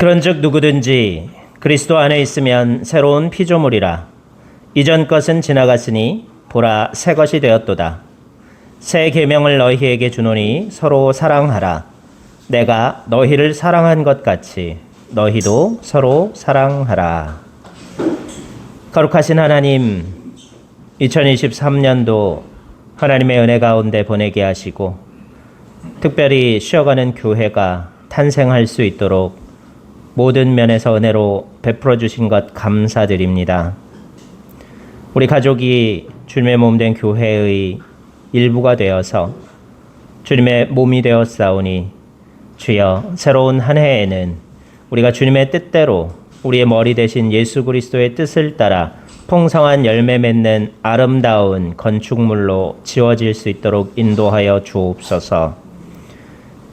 그런즉 누구든지 그리스도 안에 있으면 새로운 피조물이라. 이전 것은 지나갔으니 보라 새 것이 되었도다. 새 계명을 너희에게 주노니 서로 사랑하라. 내가 너희를 사랑한 것 같이 너희도 서로 사랑하라. 거룩하신 하나님, 2023년도 하나님의 은혜 가운데 보내게 하시고 특별히 쉬어가는 교회가 탄생할 수 있도록 모든 면에서 은혜로 베풀어 주신 것 감사드립니다. 우리 가족이 주님의 몸 된 교회의 일부가 되어서 주님의 몸이 되었사오니 주여, 새로운 한 해에는 우리가 주님의 뜻대로 우리의 머리 대신 예수 그리스도의 뜻을 따라 풍성한 열매 맺는 아름다운 건축물로 지어질 수 있도록 인도하여 주옵소서.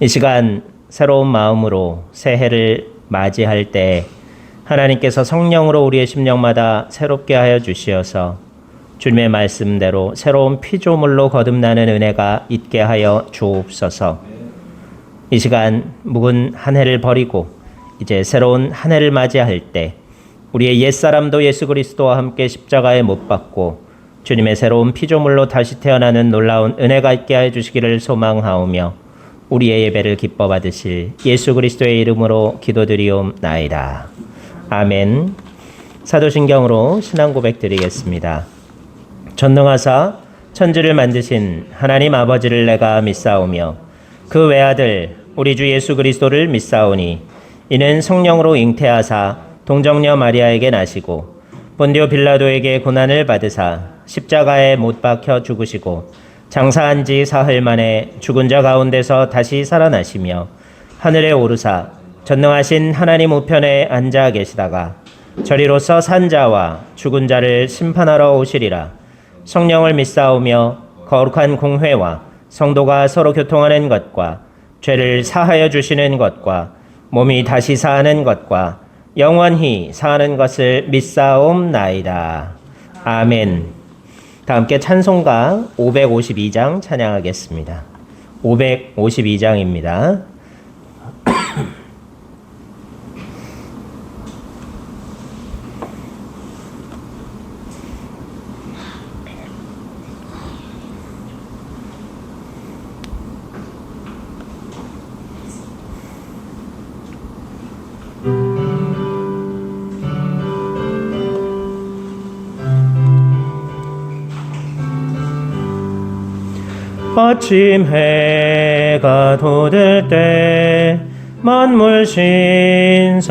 이 시간 새로운 마음으로 새해를 맞이할 때 하나님께서 성령으로 우리의 심령마다 새롭게 하여 주시어서 주님의 말씀대로 새로운 피조물로 거듭나는 은혜가 있게 하여 주옵소서. 이 시간 묵은 한 해를 버리고 이제 새로운 한 해를 맞이할 때 우리의 옛사람도 예수 그리스도와 함께 십자가에 못 박고 주님의 새로운 피조물로 다시 태어나는 놀라운 은혜가 있게 해 주시기를 소망하오며 우리의 예배를 기뻐 받으실 예수 그리스도의 이름으로 기도드리옵나이다. 아멘. 사도신경으로 신앙 고백 드리겠습니다. 전능하사 천지를 만드신 하나님 아버지를 내가 믿사오며 그 외아들 우리 주 예수 그리스도를 믿사오니 이는 성령으로 잉태하사 동정녀 마리아에게 나시고 본디오 빌라도에게 고난을 받으사 십자가에 못 박혀 죽으시고 장사한 지 사흘 만에 죽은 자 가운데서 다시 살아나시며 하늘에 오르사 전능하신 하나님 우편에 앉아 계시다가 저리로서 산 자와 죽은 자를 심판하러 오시리라. 성령을 믿사오며 거룩한 공회와 성도가 서로 교통하는 것과 죄를 사하여 주시는 것과 몸이 다시 사는 것과 영원히 사는 것을 믿사옵나이다. 아멘. 다 함께 찬송가 552장 찬양하겠습니다. 552장입니다. 아침 해가 돋을 때 만물 신선하여라.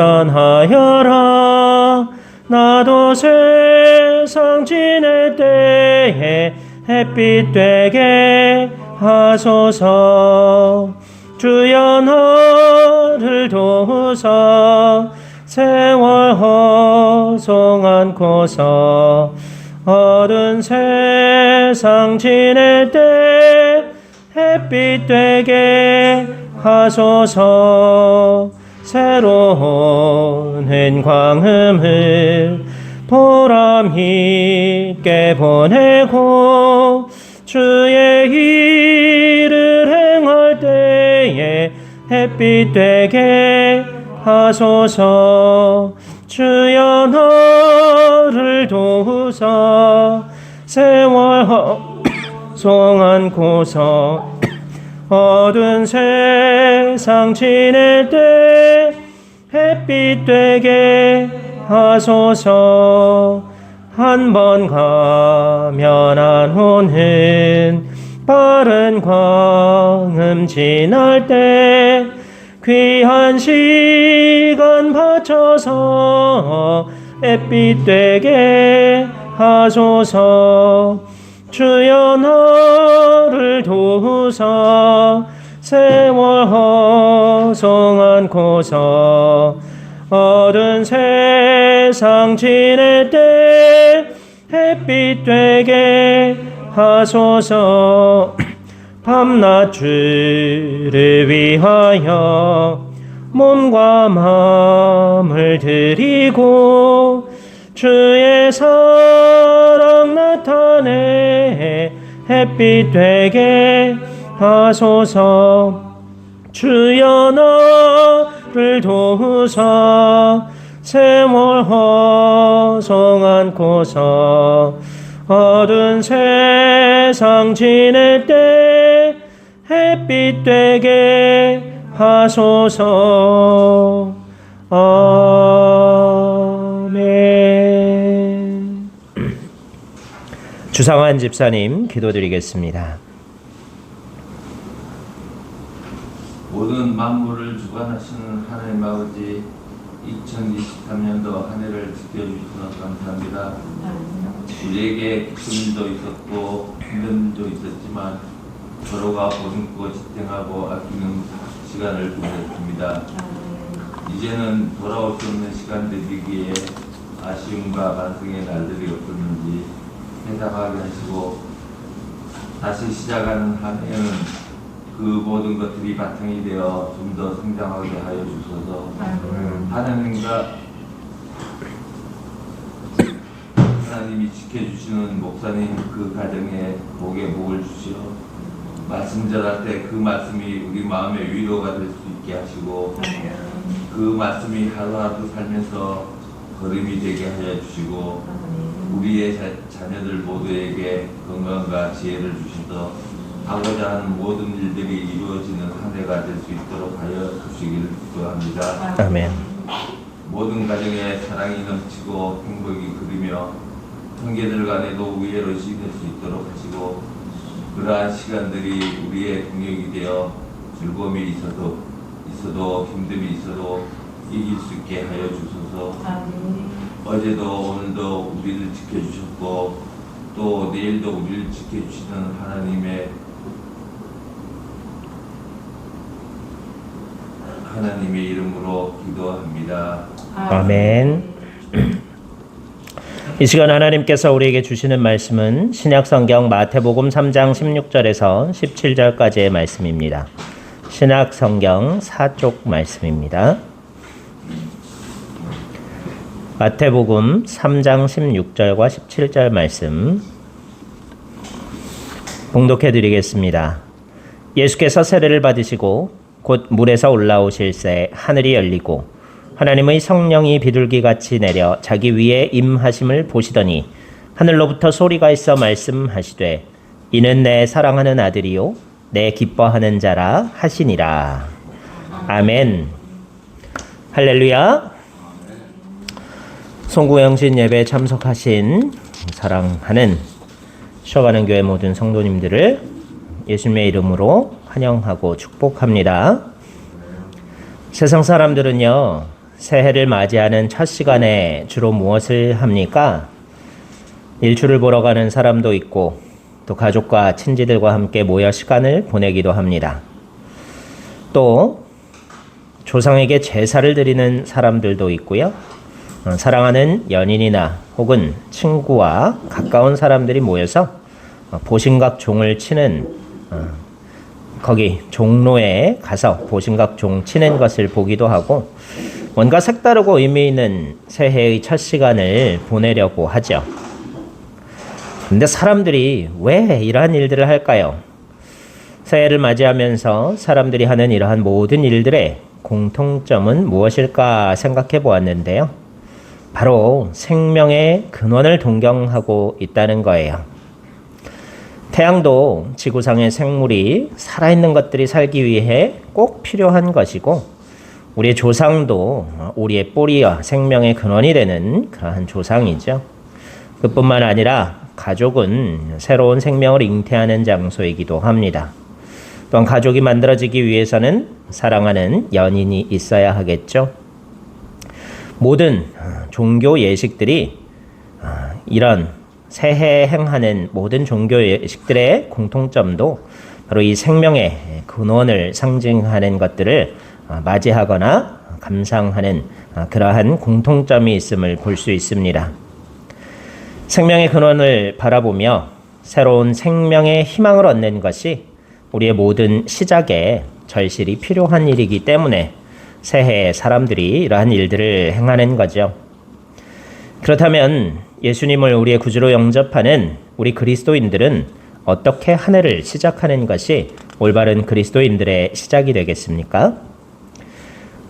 나도 세상 지낼 때에 햇빛 되게 하소서. 주여 너를 도우사 세월 허송 않고서 어두운 세상 지낼 때 햇빛 되게 하소서. 새로운 은광음을 보람 있게 보내고 주의 일을 행할 때에 햇빛 되게 하소서. 주여 너를 도우사 세월 허송 않고서 어두운 세상 지낼 때 햇빛 되게 하소서. 한 번 가면 안 오는 빠른 광음 지날 때 귀한 시간 바쳐서 햇빛 되게 하소서. 주여 너를 도우사 세월 허송 않고서 어두운 세상 지낼 때 햇빛 되게 하소서. 밤낮 주를 위하여 몸과 마음을 드리고 주의 사랑 나타내 햇빛 되게 하소서. 주여 도우사 세월 허성 않고서 어두운 세상 지낼 때 햇빛 되게 하소서. 아멘. 주상환 집사님 기도드리겠습니다. 모든 만물을 주관하시는 하나님 아버지, 2023년도 한 해를 지켜주셔서 감사합니다. 우리에게 기쁜 일도 있었고 힘든 일도 있었지만 서로가 보듬고 지탱하고 아끼는 시간을 보냈습니다. 이제는 돌아올 수 없는 시간들이기에 아쉬움과 반성의 날들이 없었는지 회상하게 하시고 다시 시작하는 한 해는 그 모든 것들이 바탕이 되어 좀 더 성장하게 하여 주소서. 하나님이 지켜주시는 목사님 그 가정에 복에 복을 주시어 말씀 전할 때 그 말씀이 우리 마음의 위로가 될 수 있게 하시고 그 말씀이 하루하루 살면서 걸음이 되게 하여 주시고 우리의 자녀들 모두에게 건강과 지혜를 주셔서 하고자 하는 모든 일들이 이루어지는 한 해가 될 수 있도록 하여 주시기를 기도합니다. 아멘. 모든 가정에 사랑이 넘치고 행복이 그리며 형제들 간에도 우애로 지낼 수 있도록 하시고 그러한 시간들이 우리의 동력이 되어 즐거움이 있어도 힘듦이 있어도 이길 수 있게 하여 주소서. 어제도 오늘도 우리를 지켜주셨고 또 내일도 우리를 지켜주시는 하나님의 이름으로 기도합니다. 아멘. 이 시간 하나님께서 우리에게 주시는 말씀은 신약성경 마태복음 3장 16절에서 17절까지의 말씀입니다. 신약성경 4쪽 말씀입니다. 마태복음 3장 16절과 17절 말씀 봉독해 드리겠습니다. 예수께서 세례를 받으시고 곧 물에서 올라오실새 하늘이 열리고 하나님의 성령이 비둘기같이 내려 자기 위에 임하심을 보시더니 하늘로부터 소리가 있어 말씀하시되 이는 내 사랑하는 아들이요 내 기뻐하는 자라 하시니라. 아멘. 할렐루야. 송구영신 예배에 참석하신 사랑하는 쉬어가는 교회 모든 성도님들을 예수님의 이름으로 환영하고 축복합니다. 세상 사람들은요, 새해를 맞이하는 첫 시간에 주로 무엇을 합니까? 일출을 보러 가는 사람도 있고 또 가족과 친지들과 함께 모여 시간을 보내기도 합니다. 또 조상에게 제사를 드리는 사람들도 있고요. 사랑하는 연인이나 혹은 친구와 가까운 사람들이 모여서 보신각 종을 치는 거기 종로에 가서 보신각 종 치는 것을 보기도 하고 뭔가 색다르고 의미 있는 새해의 첫 시간을 보내려고 하죠. 근데 사람들이 왜 이러한 일들을 할까요? 새해를 맞이하면서 사람들이 하는 이러한 모든 일들의 공통점은 무엇일까 생각해 보았는데요. 바로 생명의 근원을 동경하고 있다는 거예요. 태양도 지구상의 생물이 살아있는 것들이 살기 위해 꼭 필요한 것이고 우리의 조상도 우리의 뿌리와 생명의 근원이 되는 그러한 조상이죠. 그뿐만 아니라 가족은 새로운 생명을 잉태하는 장소이기도 합니다. 또한 가족이 만들어지기 위해서는 사랑하는 연인이 있어야 하겠죠. 모든 종교 예식들이 이런 새해에 행하는 모든 종교 예식들의 공통점도 바로 이 생명의 근원을 상징하는 것들을 맞이하거나 감상하는 그러한 공통점이 있음을 볼 수 있습니다. 생명의 근원을 바라보며 새로운 생명의 희망을 얻는 것이 우리의 모든 시작에 절실히 필요한 일이기 때문에 새해에 사람들이 이러한 일들을 행하는 거죠. 그렇다면 예수님을 우리의 구주로 영접하는 우리 그리스도인들은 어떻게 한 해를 시작하는 것이 올바른 그리스도인들의 시작이 되겠습니까?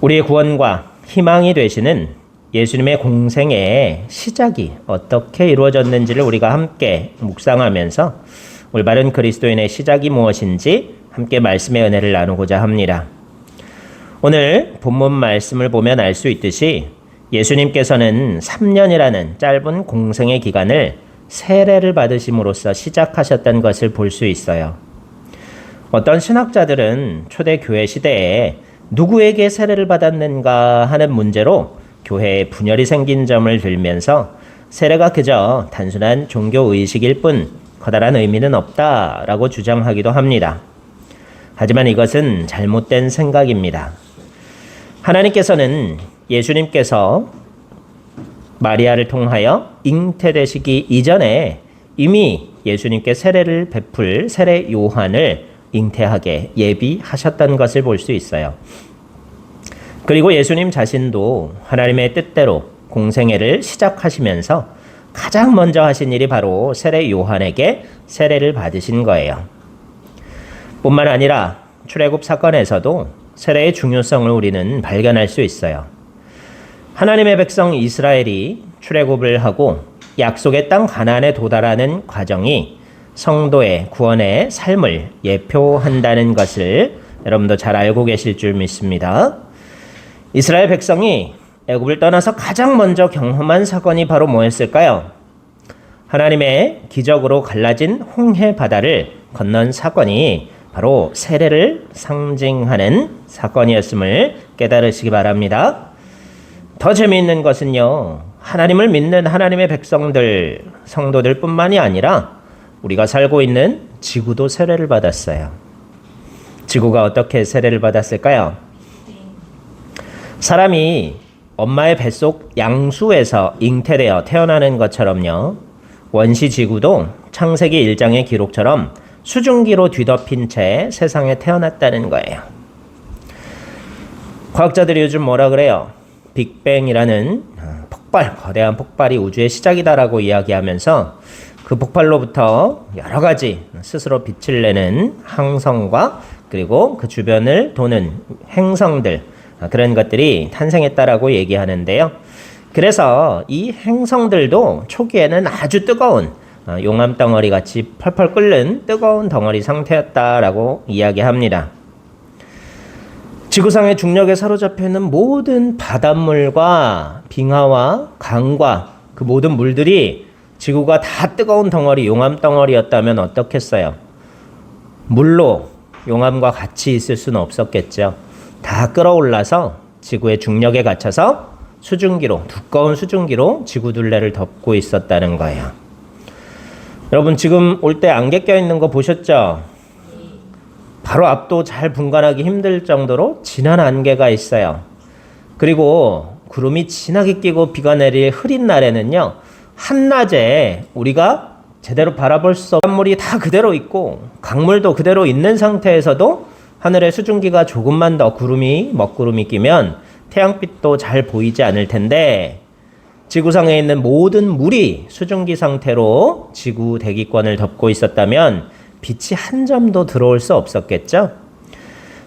우리의 구원과 희망이 되시는 예수님의 공생애의 시작이 어떻게 이루어졌는지를 우리가 함께 묵상하면서 올바른 그리스도인의 시작이 무엇인지 함께 말씀의 은혜를 나누고자 합니다. 오늘 본문 말씀을 보면 알 수 있듯이 예수님께서는 3년이라는 짧은 공생의 기간을 세례를 받으심으로써 시작하셨던 것을 볼 수 있어요. 어떤 신학자들은 초대 교회 시대에 누구에게 세례를 받았는가 하는 문제로 교회에 분열이 생긴 점을 들면서 세례가 그저 단순한 종교 의식일 뿐 커다란 의미는 없다라고 주장하기도 합니다. 하지만 이것은 잘못된 생각입니다. 하나님께서는 예수님께서 마리아를 통하여 잉태되시기 이전에 이미 예수님께 세례를 베풀 세례 요한을 잉태하게 예비하셨던 것을 볼 수 있어요. 그리고 예수님 자신도 하나님의 뜻대로 공생애를 시작하시면서 가장 먼저 하신 일이 바로 세례 요한에게 세례를 받으신 거예요. 뿐만 아니라 출애굽 사건에서도 세례의 중요성을 우리는 발견할 수 있어요. 하나님의 백성 이스라엘이 출애굽을 하고 약속의 땅 가나안에 도달하는 과정이 성도의 구원의 삶을 예표한다는 것을 여러분도 잘 알고 계실 줄 믿습니다. 이스라엘 백성이 애굽을 떠나서 가장 먼저 경험한 사건이 바로 뭐였을까요? 하나님의 기적으로 갈라진 홍해 바다를 건넌 사건이 바로 세례를 상징하는 사건이었음을 깨달으시기 바랍니다. 더 재미있는 것은요, 하나님을 믿는 하나님의 백성들, 성도들 뿐만이 아니라 우리가 살고 있는 지구도 세례를 받았어요. 지구가 어떻게 세례를 받았을까요? 사람이 엄마의 뱃속 양수에서 잉태되어 태어나는 것처럼요, 원시 지구도 창세기 1장의 기록처럼 수증기로 뒤덮인 채 세상에 태어났다는 거예요. 과학자들이 요즘 뭐라 그래요? 빅뱅이라는 폭발, 거대한 폭발이 우주의 시작이다라고 이야기하면서 그 폭발로부터 여러 가지 스스로 빛을 내는 항성과 그리고 그 주변을 도는 행성들, 그런 것들이 탄생했다라고 얘기하는데요. 그래서 이 행성들도 초기에는 아주 뜨거운 용암 덩어리 같이 펄펄 끓는 뜨거운 덩어리 상태였다라고 이야기합니다. 지구상의 중력에 사로잡혀 있는 모든 바닷물과 빙하와 강과 그 모든 물들이 지구가 다 뜨거운 덩어리, 용암 덩어리였다면 어떻겠어요? 물로 용암과 같이 있을 수는 없었겠죠. 다 끌어올라서 지구의 중력에 갇혀서 수증기로, 두꺼운 수증기로 지구 둘레를 덮고 있었다는 거예요. 여러분, 지금 올 때 안개 껴있는 거 보셨죠? 바로 앞도 잘 분간하기 힘들 정도로 진한 안개가 있어요. 그리고 구름이 진하게 끼고 비가 내릴 흐린 날에는요, 한낮에 우리가 제대로 바라볼 수 없는 물이 다 그대로 있고 강물도 그대로 있는 상태에서도 하늘에 수증기가 조금만 더 먹구름이 끼면 태양빛도 잘 보이지 않을 텐데, 지구상에 있는 모든 물이 수증기 상태로 지구 대기권을 덮고 있었다면 빛이 한 점도 들어올 수 없었겠죠?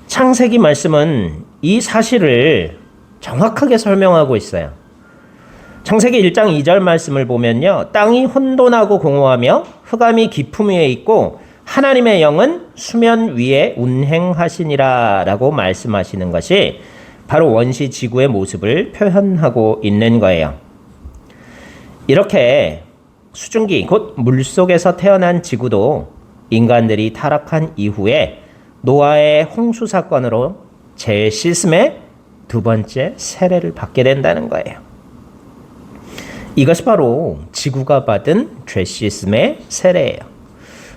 창세기 말씀은 이 사실을 정확하게 설명하고 있어요. 창세기 1장 2절 말씀을 보면요, 땅이 혼돈하고 공허하며 흑암이 깊음 위에 있고 하나님의 영은 수면 위에 운행하시니라 라고 말씀하시는 것이 바로 원시 지구의 모습을 표현하고 있는 거예요. 이렇게 수증기, 곧 물속에서 태어난 지구도 인간들이 타락한 이후에 노아의 홍수 사건으로 재시스m의 두 번째 세례를 받게 된다는 거예요. 이것이 바로 지구가 받은 죄시스m의 세례예요.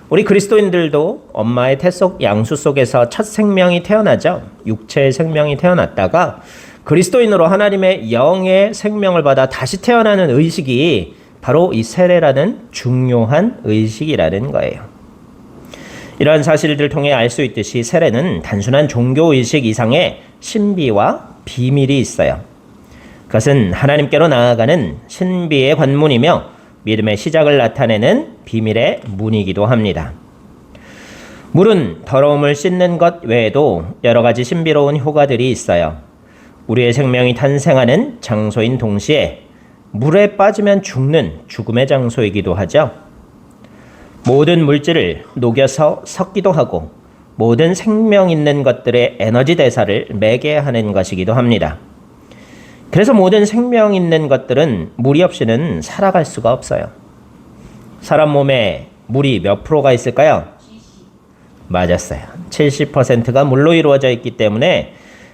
우리 그리스도인들도 엄마의 태속 양수 속에서 첫 생명이 태어나죠. 육체의 생명이 태어났다가 그리스도인으로 하나님의 영의 생명을 받아 다시 태어나는 의식이 바로 이 세례라는 중요한 의식이라는 거예요. 이러한 사실들을 통해 알 수 있듯이 세례는 단순한 종교의식 이상의 신비와 비밀이 있어요. 그것은 하나님께로 나아가는 신비의 관문이며 믿음의 시작을 나타내는 비밀의 문이기도 합니다. 물은 더러움을 씻는 것 외에도 여러 가지 신비로운 효과들이 있어요. 우리의 생명이 탄생하는 장소인 동시에 물에 빠지면 죽는 죽음의 장소이기도 하죠. 모든 물질을 녹여서 섞기도 하고 모든 생명 있는 것들의 에너지 대사를 매개하는 것이기도 합니다. 그래서 모든 생명 있는 것들은 물이 없이는 살아갈 수가 없어요. 사람 몸에 물이 몇 프로가 있을까요? 맞았어요. 70%가 물로 이루어져 있기 때문에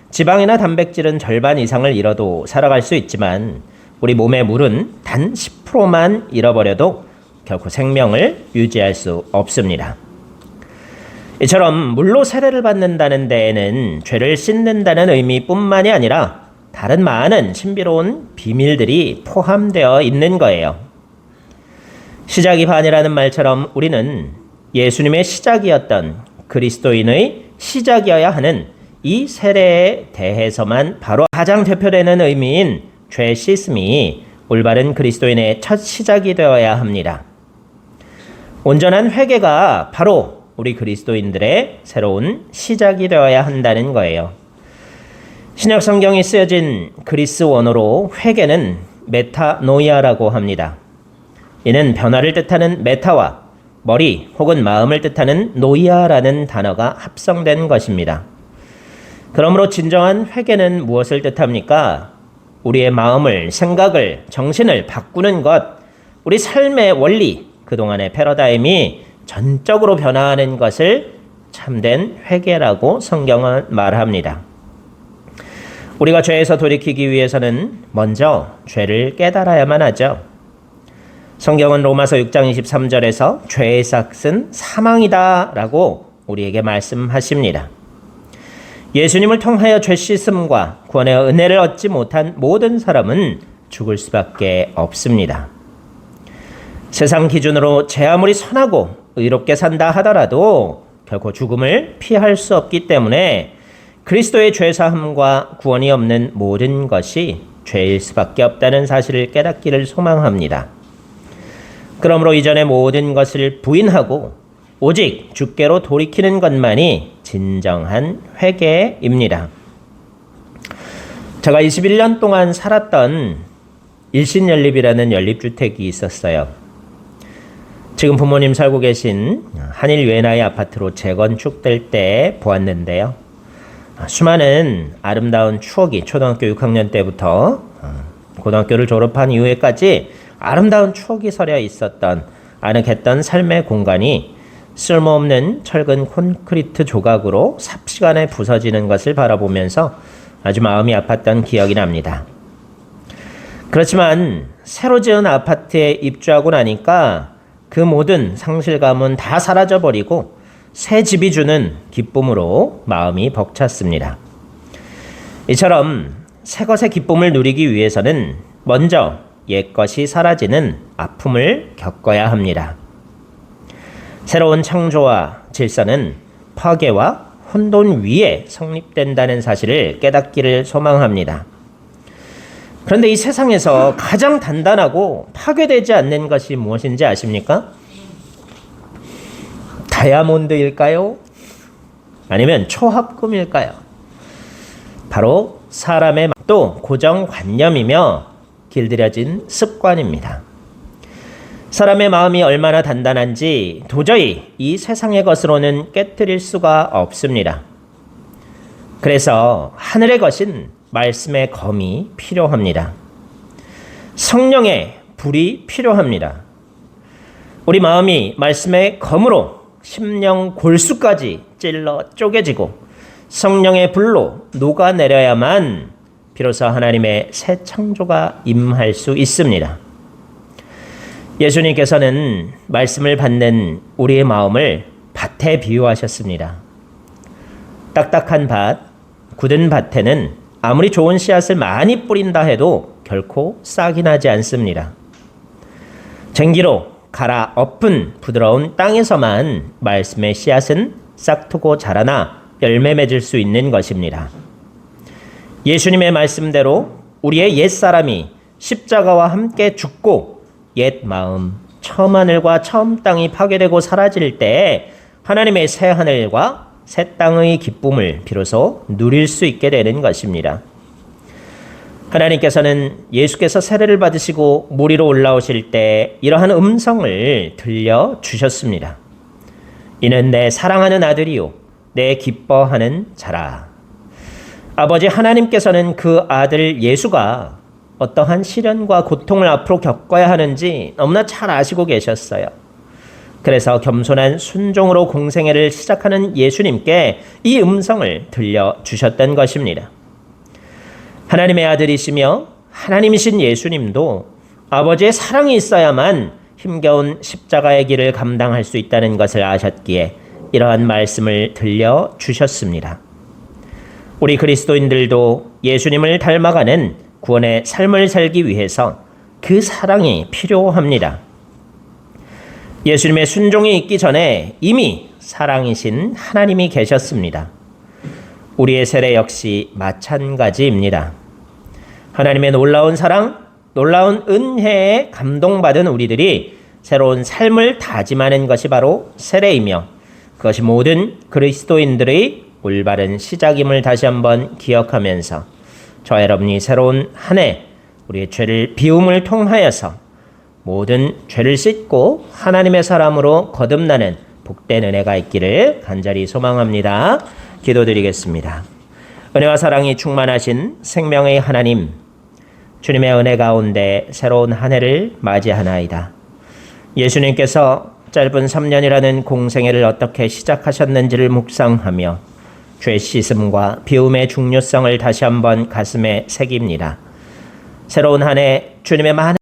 지방이나 단백질은 절반 이상을 잃어도 살아갈 수 있지만 우리 몸의 물은 단 10%만 잃어버려도 결코 생명을 유지할 수 없습니다. 이처럼 물로 세례를 받는다는 데에는 죄를 씻는다는 의미뿐만이 아니라 다른 많은 신비로운 비밀들이 포함되어 있는 거예요. 시작이 반이라는 말처럼 우리는 예수님의 시작이었던 그리스도인의 시작이어야 하는 이 세례에 대해서만 바로 가장 대표되는 의미인 죄 씻음이 올바른 그리스도인의 첫 시작이 되어야 합니다. 온전한 회개가 바로 우리 그리스도인들의 새로운 시작이 되어야 한다는 거예요. 신약 성경이 쓰여진 그리스 원어로 회개는 메타노이아라고 합니다. 이는 변화를 뜻하는 메타와 머리 혹은 마음을 뜻하는 노이아라는 단어가 합성된 것입니다. 그러므로 진정한 회개는 무엇을 뜻합니까? 우리의 마음을, 생각을, 정신을 바꾸는 것, 우리 삶의 원리, 그동안의 패러다임이 전적으로 변화하는 것을 참된 회개라고 성경은 말합니다. 우리가 죄에서 돌이키기 위해서는 먼저 죄를 깨달아야만 하죠. 성경은 로마서 6장 23절에서 죄의 삭은 사망이다 라고 우리에게 말씀하십니다. 예수님을 통하여 죄 씻음과 구원의 은혜를 얻지 못한 모든 사람은 죽을 수밖에 없습니다. 세상 기준으로 제 아무리 선하고 의롭게 산다 하더라도 결코 죽음을 피할 수 없기 때문에 그리스도의 죄사함과 구원이 없는 모든 것이 죄일 수밖에 없다는 사실을 깨닫기를 소망합니다. 그러므로 이전의 모든 것을 부인하고 오직 주께로 돌이키는 것만이 진정한 회개입니다. 제가 21년 동안 살았던 일신연립이라는 연립주택이 있었어요. 지금 부모님 살고 계신 한일 외나이 아파트로 재건축될 때 보았는데요. 수많은 아름다운 추억이 초등학교 6학년 때부터 고등학교를 졸업한 이후에까지 아름다운 추억이 서려 있었던 아늑했던 삶의 공간이 쓸모없는 철근 콘크리트 조각으로 삽시간에 부서지는 것을 바라보면서 아주 마음이 아팠던 기억이 납니다. 그렇지만 새로 지은 아파트에 입주하고 나니까 그 모든 상실감은 다 사라져버리고 새 집이 주는 기쁨으로 마음이 벅찼습니다. 이처럼 새 것의 기쁨을 누리기 위해서는 먼저 옛것이 사라지는 아픔을 겪어야 합니다. 새로운 창조와 질서는 파괴와 혼돈 위에 성립된다는 사실을 깨닫기를 소망합니다. 그런데 이 세상에서 가장 단단하고 파괴되지 않는 것이 무엇인지 아십니까? 다이아몬드일까요? 아니면 초합금일까요? 바로 사람의 또 고정관념이며 길들여진 습관입니다. 사람의 마음이 얼마나 단단한지 도저히 이 세상의 것으로는 깨트릴 수가 없습니다. 그래서 하늘의 것인 말씀의 검이 필요합니다. 성령의 불이 필요합니다. 우리 마음이 말씀의 검으로 심령 골수까지 찔러 쪼개지고 성령의 불로 녹아내려야만 비로소 하나님의 새 창조가 임할 수 있습니다. 예수님께서는 말씀을 받는 우리의 마음을 밭에 비유하셨습니다. 딱딱한 밭, 굳은 밭에는 아무리 좋은 씨앗을 많이 뿌린다 해도 결코 싹이 나지 않습니다. 쟁기로 갈아 엎은 부드러운 땅에서만 말씀의 씨앗은 싹트고 자라나 열매 맺을 수 있는 것입니다. 예수님의 말씀대로 우리의 옛사람이 십자가와 함께 죽고 옛 마음, 처음 하늘과 처음 땅이 파괴되고 사라질 때 하나님의 새 하늘과 새 땅의 기쁨을 비로소 누릴 수 있게 되는 것입니다. 하나님께서는 예수께서 세례를 받으시고 물 위로 올라오실 때 이러한 음성을 들려주셨습니다. 이는 내 사랑하는 아들이요 내 기뻐하는 자라. 아버지 하나님께서는 그 아들 예수가 어떠한 시련과 고통을 앞으로 겪어야 하는지 너무나 잘 아시고 계셨어요. 그래서 겸손한 순종으로 공생애를 시작하는 예수님께 이 음성을 들려주셨던 것입니다. 하나님의 아들이시며 하나님이신 예수님도 아버지의 사랑이 있어야만 힘겨운 십자가의 길을 감당할 수 있다는 것을 아셨기에 이러한 말씀을 들려주셨습니다. 우리 그리스도인들도 예수님을 닮아가는 구원의 삶을 살기 위해서 그 사랑이 필요합니다. 예수님의 순종이 있기 전에 이미 사랑이신 하나님이 계셨습니다. 우리의 세례 역시 마찬가지입니다. 하나님의 놀라운 사랑, 놀라운 은혜에 감동받은 우리들이 새로운 삶을 다짐하는 것이 바로 세례이며 그것이 모든 그리스도인들의 올바른 시작임을 다시 한번 기억하면서 저와 여러분이 새로운 한 해 우리의 죄를 비움을 통하여서 모든 죄를 씻고 하나님의 사람으로 거듭나는 복된 은혜가 있기를 간절히 소망합니다. 기도드리겠습니다. 은혜와 사랑이 충만하신 생명의 하나님, 주님의 은혜 가운데 새로운 한 해를 맞이하나이다. 예수님께서 짧은 3년이라는 공생애를 어떻게 시작하셨는지를 묵상하며 죄 씻음과 비움의 중요성을 다시 한번 가슴에 새깁니다. 새로운 한 해 주님의 많은